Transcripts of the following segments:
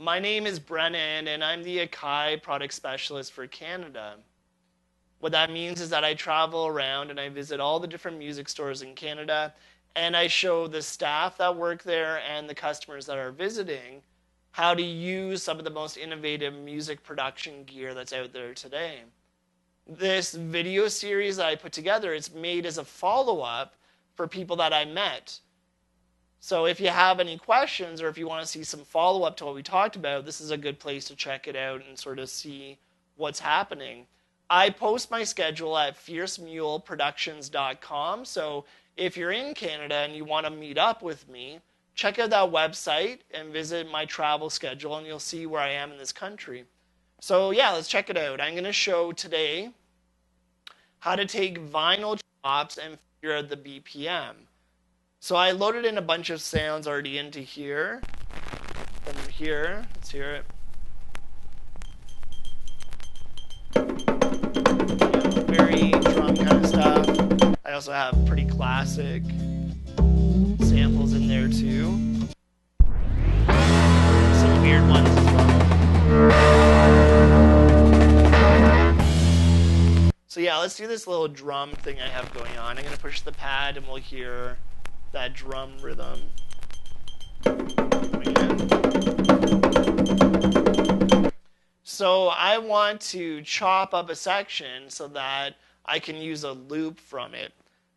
My name is Brennan, and I'm the Akai product specialist for Canada. What that means is that I travel around and I visit all the different music stores in Canada, and I show the staff that work there and the customers that are visiting how to use some of the most innovative music production gear that's out there today. This video series that I put together, it's made as a follow-up for people that I met. So if you have any questions or if you want to see some follow-up to what we talked about, this is a good place to check it out and sort of see what's happening. I post my schedule at fiercemuleproductions.com. So if you're in Canada and you want to meet up with me, check out that website and visit my travel schedule, and you'll see where I am in this country. So yeah, let's check it out. I'm going to show today how to take vinyl chops and figure out the BPM. So I loaded in a bunch of sounds already into here. From here, let's hear it. Very drum kind of stuff. I also have pretty classic samples in there too. Some weird ones as well. So yeah, let's do this little drum thing I have going on. I'm going to push the pad and we'll hear that drum rhythm. So I want to chop up a section so that I can use a loop from it.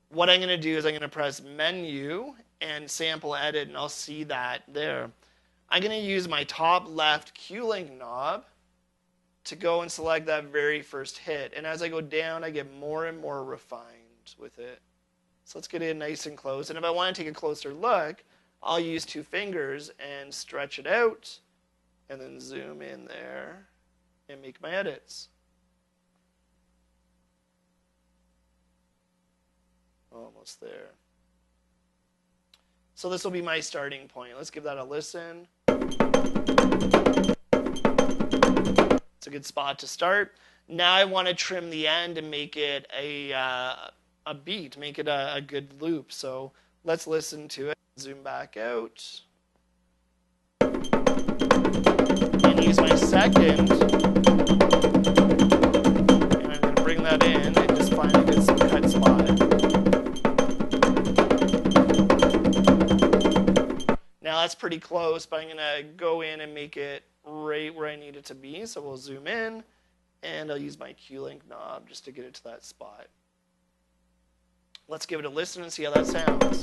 What I'm going to do is I'm going to press Menu and Sample Edit, and I'll see that there. I'm going to use my top left Q-Link knob to go and select that very first hit. And as I go down, I get more and more refined with it. So let's get in nice and close. And if I want to take a closer look, I'll use 2 fingers and stretch it out and then zoom in there and make my edits. Almost there. So this will be my starting point. Let's give that a listen. It's a good spot to start. Now I want to trim the end and make it a beat, make it a good loop. So let's listen to it. Zoom back out. And use my second. And I'm going to bring that in and just find a good cut spot. Now that's pretty close, but I'm going to go in and make it right where I need it to be. So we'll zoom in, and I'll use my Q-Link knob just to get it to that spot. Let's give it a listen and see how that sounds.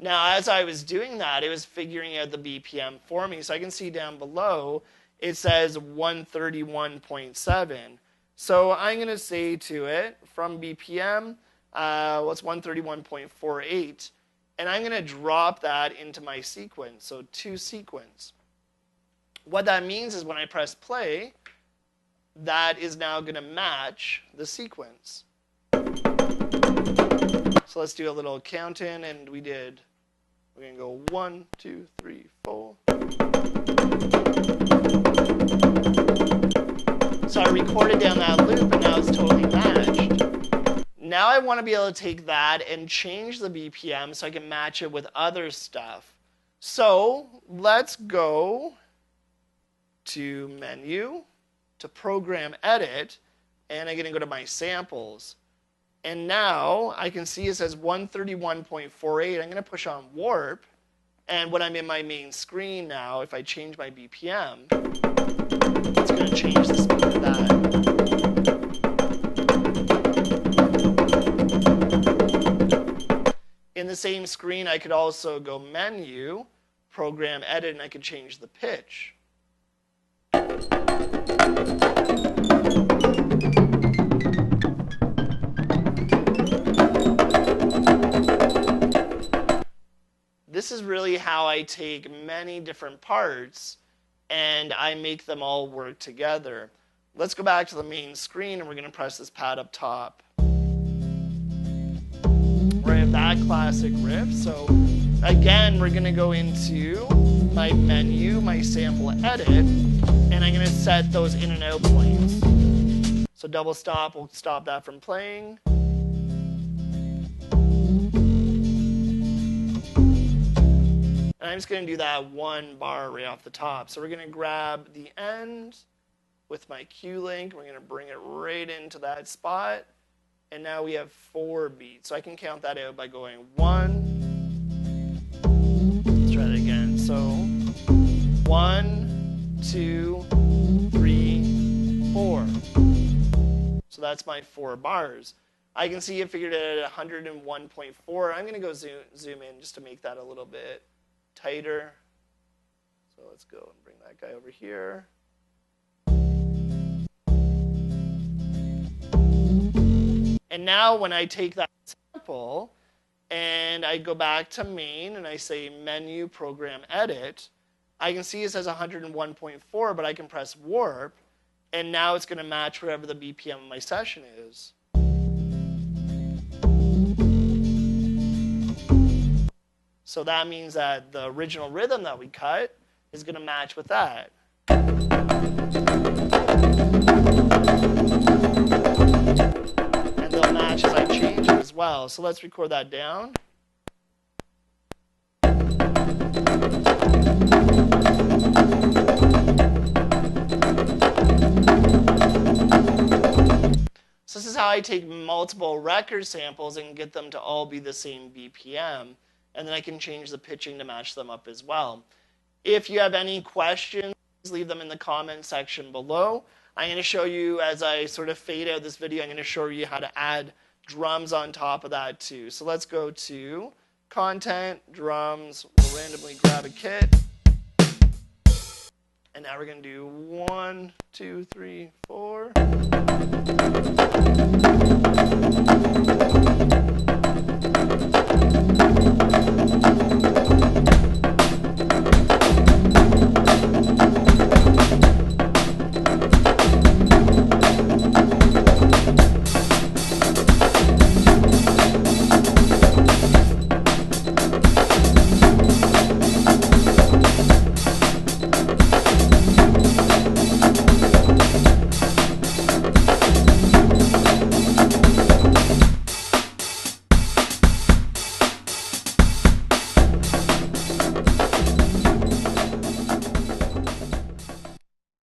Now, as I was doing that, it was figuring out the BPM for me. So I can see down below, it says 131.7. So I'm going to say to it, from BPM, what's 131.48? And I'm going to drop that into my sequence, so 2 sequence. What that means is when I press play, that is now going to match the sequence. So let's do a little count in, and we're going to go 1, 2, 3, 4. So I recorded down that loop, and now it's totally matched. Now I want to be able to take that and change the BPM so I can match it with other stuff. So let's go to Menu, to Program Edit, and I'm going to go to my samples. And now I can see it says 131.48. I'm going to push on Warp, and when I'm in my main screen now, if I change my BPM, it's going to change the speed of that. In the same screen, I could also go Menu, Program Edit, and I could change the pitch. This is really how I take many different parts and I make them all work together. Let's go back to the main screen, and we're going to press this pad up top. Where I have that classic riff. So again, we're going to go into my menu, my sample edit, and I'm going to set those in and out points. So double stop will stop that from playing. I'm just going to do that one bar right off the top. So we're going to grab the end with my Q link. We're going to bring it right into that spot. And now we have 4 beats. So I can count that out by going 1. Let's try that again. So 1, 2, 3, 4. So that's my 4 bars. I can see it figured it at 101.4. I'm going to go zoom in just to make that a little bit tighter. So let's go and bring that guy over here. And now when I take that sample and I go back to main and I say menu, program, edit, I can see it says 101.4, but I can press warp, and now it's going to match whatever the BPM of my session is. So that means that the original rhythm that we cut is going to match with that. And they'll match as I change it as well. So let's record that down. So this is how I take multiple record samples and get them to all be the same BPM. And then I can change the pitching to match them up as well. If you have any questions, leave them in the comment section below. I'm going to show you, as I sort of fade out this video, I'm going to show you how to add drums on top of that too. So let's go to Content, Drums. We'll randomly grab a kit. And now we're going to do 1, 2, 3, 4.